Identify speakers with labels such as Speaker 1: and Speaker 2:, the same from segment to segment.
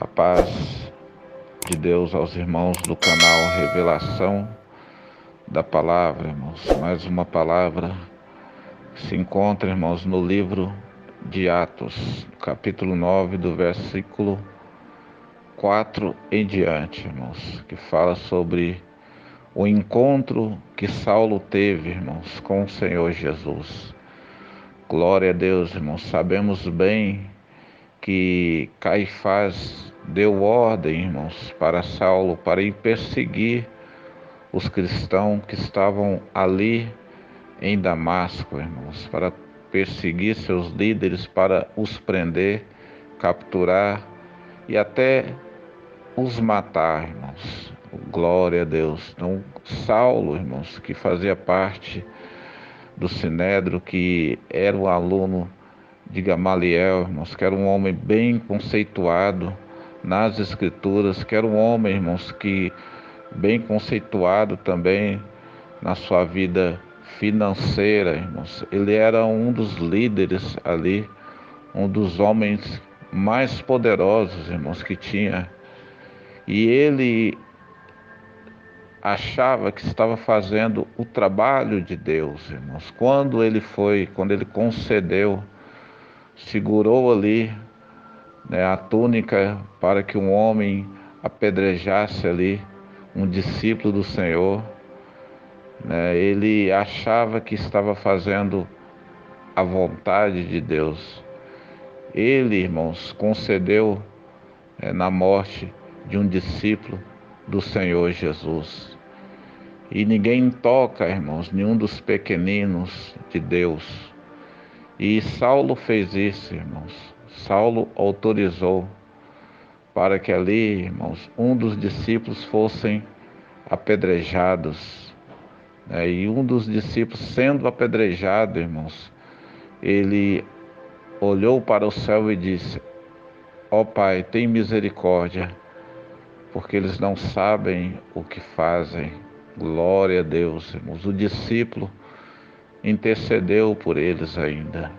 Speaker 1: A paz de Deus aos irmãos do canal Revelação da Palavra, irmãos. Mais uma palavra que se encontra, irmãos, no livro de Atos, capítulo 9, do versículo 4 em diante, irmãos, que fala sobre o encontro que Saulo teve, irmãos, com o Senhor Jesus. Glória a Deus, irmãos. Sabemos bem que Caifás deu ordem, irmãos, para Saulo, para ir perseguir os cristãos que estavam ali em Damasco, irmãos, para perseguir seus líderes, para os prender, capturar e até os matar, irmãos. Glória a Deus. Então, Saulo, irmãos, que fazia parte do Sinédrio, que era o aluno de Gamaliel, irmãos, que era um homem bem conceituado nas Escrituras, que era um homem, irmãos, que bem conceituado também na sua vida financeira, irmãos. Ele era um dos líderes ali, um dos homens mais poderosos, irmãos, que tinha. E ele achava que estava fazendo o trabalho de Deus, irmãos. Quando ele concedeu, segurou ali, né, a túnica para que um homem apedrejasse ali um discípulo do Senhor, né, ele achava que estava fazendo a vontade de Deus. Ele, irmãos, concedeu na morte de um discípulo do Senhor Jesus. E ninguém toca, irmãos, nenhum dos pequeninos de Deus. E Saulo fez isso, irmãos. Saulo autorizou para que ali, irmãos, um dos discípulos fossem apedrejados. E um dos discípulos sendo apedrejado, irmãos, ele olhou para o céu e disse: ó Pai, tem misericórdia, porque eles não sabem o que fazem. Glória a Deus, irmãos. O discípulo intercedeu por eles ainda.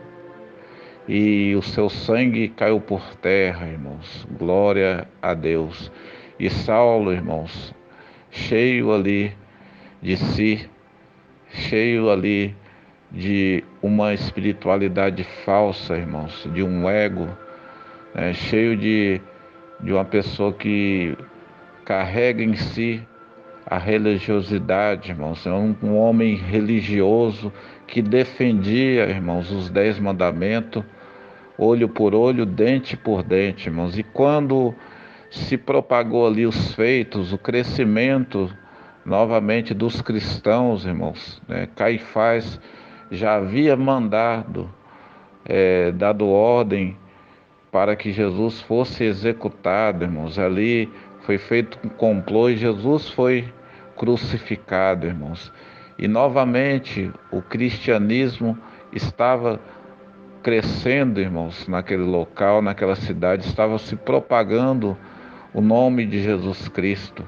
Speaker 1: E o seu sangue caiu por terra, irmãos. Glória a Deus. E Saulo, irmãos, cheio ali de si, cheio ali de uma espiritualidade falsa, irmãos, de um ego, né? Cheio de uma pessoa que carrega em si a religiosidade, irmãos. É um homem religioso que defendia, irmãos, os 10 mandamentos, olho por olho, dente por dente, irmãos. E quando se propagou ali os feitos, o crescimento novamente dos cristãos, irmãos, né? Caifás já havia dado ordem para que Jesus fosse executado, irmãos. Ali foi feito um complô e Jesus foi crucificado, irmãos. E novamente o cristianismo estava crescendo, irmãos, naquele local, naquela cidade, estava se propagando o nome de Jesus Cristo.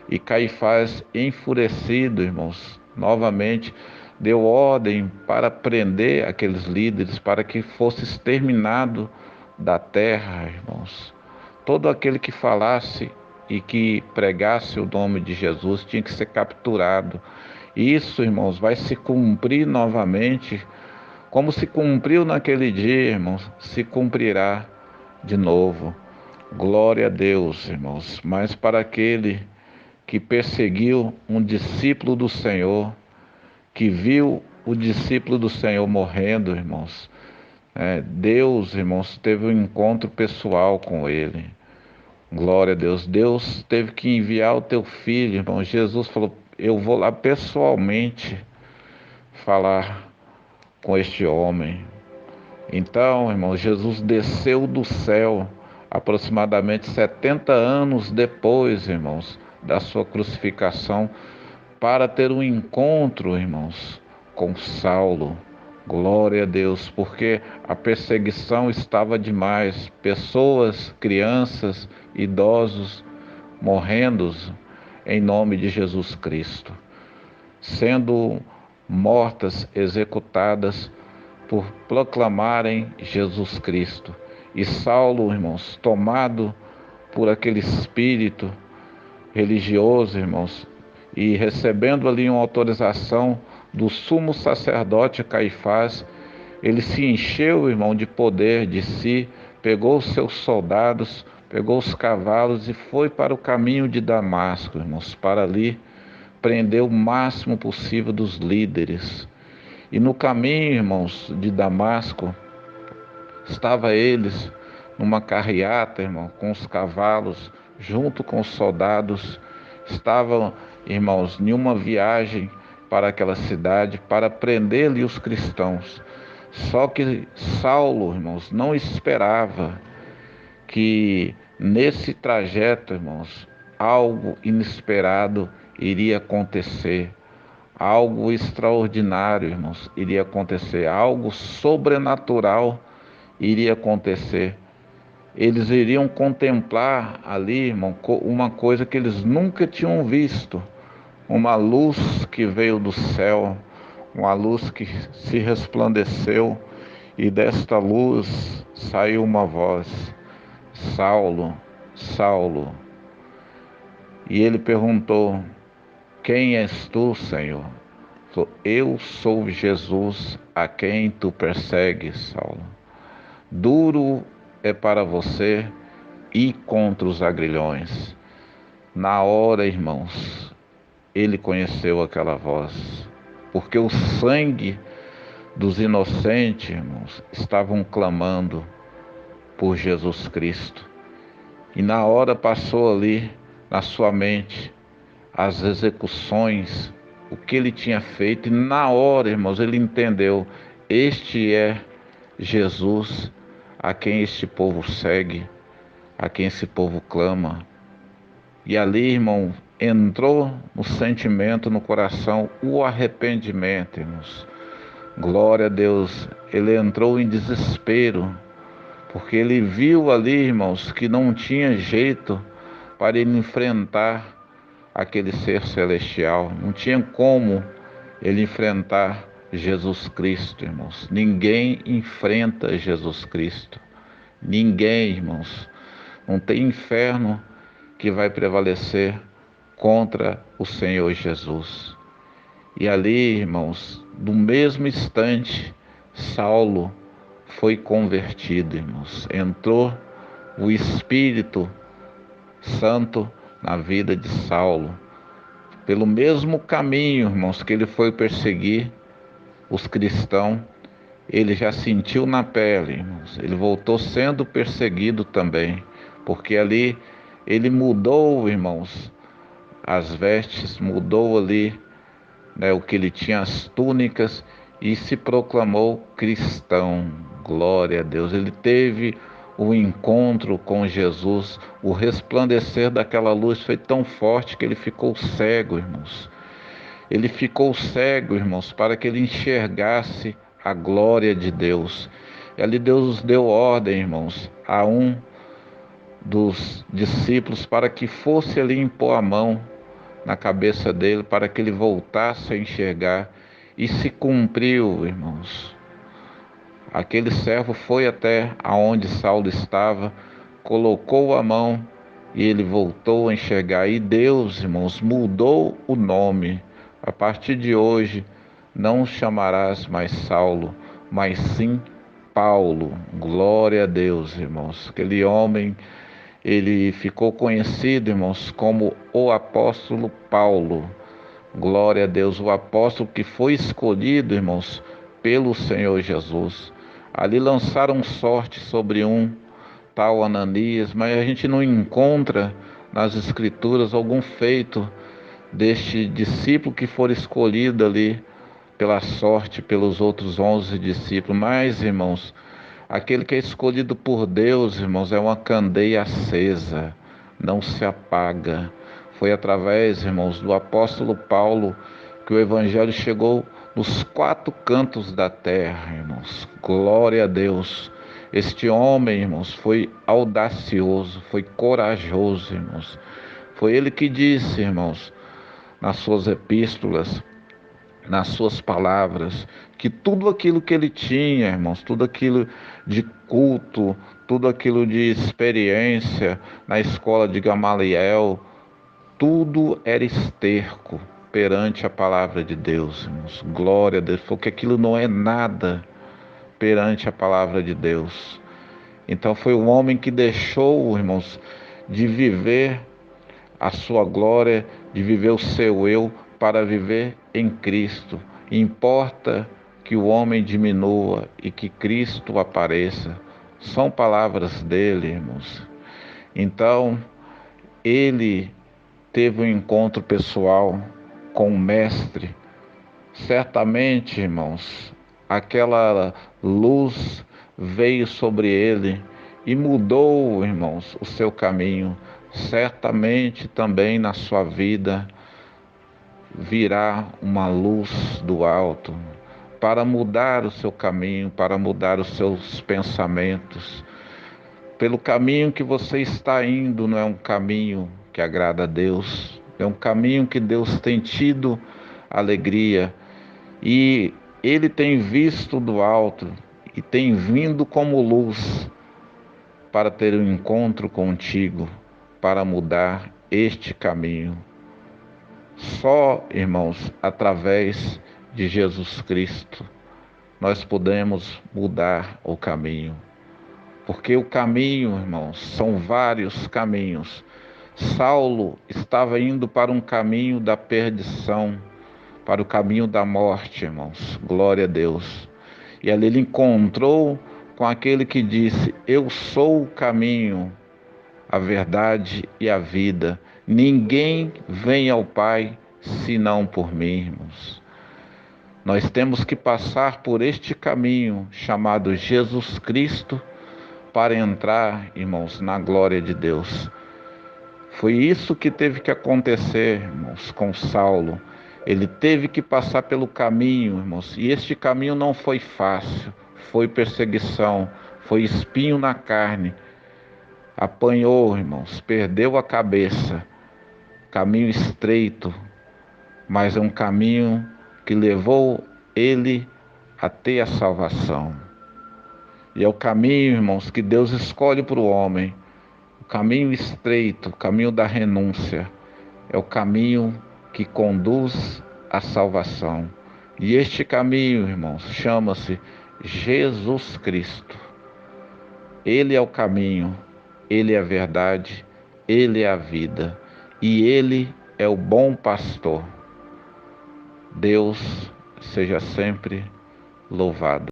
Speaker 1: E Caifás, enfurecido, irmãos, novamente deu ordem para prender aqueles líderes, para que fosse exterminado da terra, irmãos. Todo aquele que falasse e que pregasse o nome de Jesus tinha que ser capturado. Isso, irmãos, vai se cumprir novamente, como se cumpriu naquele dia, irmãos, se cumprirá de novo. Glória a Deus, irmãos. Mas para aquele que perseguiu um discípulo do Senhor, que viu o discípulo do Senhor morrendo, irmãos, Deus, irmãos, teve um encontro pessoal com ele. Glória a Deus. Deus teve que enviar o teu filho, irmão. Jesus falou: eu vou lá pessoalmente falar com este homem. Então, irmão, Jesus desceu do céu aproximadamente 70 anos depois, irmãos, da sua crucificação, para ter um encontro, irmãos, com Saulo. Glória a Deus, porque a perseguição estava demais. Pessoas, crianças, idosos morrendo em nome de Jesus Cristo, sendo mortas, executadas por proclamarem Jesus Cristo. E Saulo, irmãos, tomado por aquele espírito religioso, irmãos, e recebendo ali uma autorização do sumo sacerdote Caifás, ele se encheu, irmão, de poder de si, pegou os seus soldados, pegou os cavalos e foi para o caminho de Damasco, irmãos, para ali prender o máximo possível dos líderes. E no caminho, irmãos, de Damasco, estava eles numa carreata, irmão, com os cavalos, junto com os soldados, estavam, irmãos, em uma viagem para aquela cidade, para prender ali os cristãos. Só que Saulo, irmãos, não esperava que nesse trajeto, irmãos, algo inesperado iria acontecer. Algo extraordinário, irmãos, iria acontecer. Algo sobrenatural iria acontecer. Eles iriam contemplar ali, irmão, uma coisa que eles nunca tinham visto. Uma luz que veio do céu, uma luz que se resplandeceu, e desta luz saiu uma voz: Saulo, Saulo. E ele perguntou: quem és tu, Senhor? Eu sou Jesus, a quem tu persegues, Saulo. Duro é para você ir contra os agrilhões. Na hora, irmãos, ele conheceu aquela voz, porque o sangue dos inocentes, irmãos, estavam clamando por Jesus Cristo. E na hora passou ali na sua mente as execuções, o que ele tinha feito, e na hora, irmãos, ele entendeu: este é Jesus a quem este povo segue, a quem esse povo clama. E ali, irmão, entrou no sentimento, no coração, o arrependimento, irmãos. Glória a Deus, ele entrou em desespero, porque ele viu ali, irmãos, que não tinha jeito para ele enfrentar aquele ser celestial. Não tinha como ele enfrentar Jesus Cristo, irmãos. Ninguém enfrenta Jesus Cristo. Ninguém, irmãos. Não tem inferno que vai prevalecer contra o Senhor Jesus. E ali, irmãos, no mesmo instante, Saulo foi convertido, irmãos. Entrou o Espírito Santo na vida de Saulo. Pelo mesmo caminho, irmãos, que ele foi perseguir os cristãos, ele já sentiu na pele, irmãos. Ele voltou sendo perseguido também, porque ali ele mudou, irmãos, as vestes, mudou ali, né, o que ele tinha, as túnicas, e se proclamou cristão. Glória a Deus. Ele teve o encontro com Jesus, o resplandecer daquela luz foi tão forte que ele ficou cego, irmãos. Ele ficou cego, irmãos, para que ele enxergasse a glória de Deus. E ali Deus deu ordem, irmãos, a um dos discípulos para que fosse ali impor a mão na cabeça dele, para que ele voltasse a enxergar. E se cumpriu, irmãos. Aquele servo foi até aonde Saulo estava, colocou a mão e ele voltou a enxergar. E Deus, irmãos, mudou o nome. A partir de hoje, não chamarás mais Saulo, mas sim Paulo. Glória a Deus, irmãos. Aquele homem, ele ficou conhecido, irmãos, como o apóstolo Paulo. Glória a Deus, o apóstolo que foi escolhido, irmãos, pelo Senhor Jesus. Ali lançaram sorte sobre um tal Ananias, mas a gente não encontra nas Escrituras algum feito deste discípulo que for escolhido ali pela sorte, pelos outros 11 discípulos. Mas, irmãos, aquele que é escolhido por Deus, irmãos, é uma candeia acesa, não se apaga. Foi através, irmãos, do apóstolo Paulo que o evangelho chegou nos 4 cantos da terra, irmãos. Glória a Deus. Este homem, irmãos, foi audacioso, foi corajoso, irmãos. Foi ele que disse, irmãos, nas suas epístolas, nas suas palavras, que tudo aquilo que ele tinha, irmãos, tudo aquilo de culto, tudo aquilo de experiência na escola de Gamaliel, tudo era esterco perante a palavra de Deus, irmãos. Glória a Deus, porque aquilo não é nada perante a palavra de Deus. Então foi o homem que deixou, irmãos, de viver a sua glória, de viver o seu eu, para viver em Cristo. Importa que o homem diminua e que Cristo apareça. São palavras dele, irmãos. Então, ele teve um encontro pessoal com o Mestre. Certamente, irmãos, aquela luz veio sobre ele e mudou, irmãos, o seu caminho. Certamente também na sua vida virá uma luz do alto para mudar o seu caminho, para mudar os seus pensamentos. Pelo caminho que você está indo, não é um caminho que agrada a Deus, é um caminho que Deus tem tido alegria e Ele tem visto do alto e tem vindo como luz para ter um encontro contigo, para mudar este caminho. Só, irmãos, através de Jesus Cristo, nós podemos mudar o caminho. Porque o caminho, irmãos, são vários caminhos. Saulo estava indo para um caminho da perdição, para o caminho da morte, irmãos. Glória a Deus. E ali ele encontrou com aquele que disse: eu sou o caminho, a verdade e a vida. Ninguém vem ao Pai senão por mim, irmãos. Nós temos que passar por este caminho chamado Jesus Cristo para entrar, irmãos, na glória de Deus. Foi isso que teve que acontecer, irmãos, com Saulo. Ele teve que passar pelo caminho, irmãos, e este caminho não foi fácil, foi perseguição, foi espinho na carne. Apanhou, irmãos, perdeu a cabeça. Caminho estreito, mas é um caminho que levou ele a ter a salvação. E é o caminho, irmãos, que Deus escolhe para o homem. O caminho estreito, o caminho da renúncia, é o caminho que conduz à salvação. E este caminho, irmãos, chama-se Jesus Cristo. Ele é o caminho, Ele é a verdade, Ele é a vida. E Ele é o bom pastor. Deus seja sempre louvado.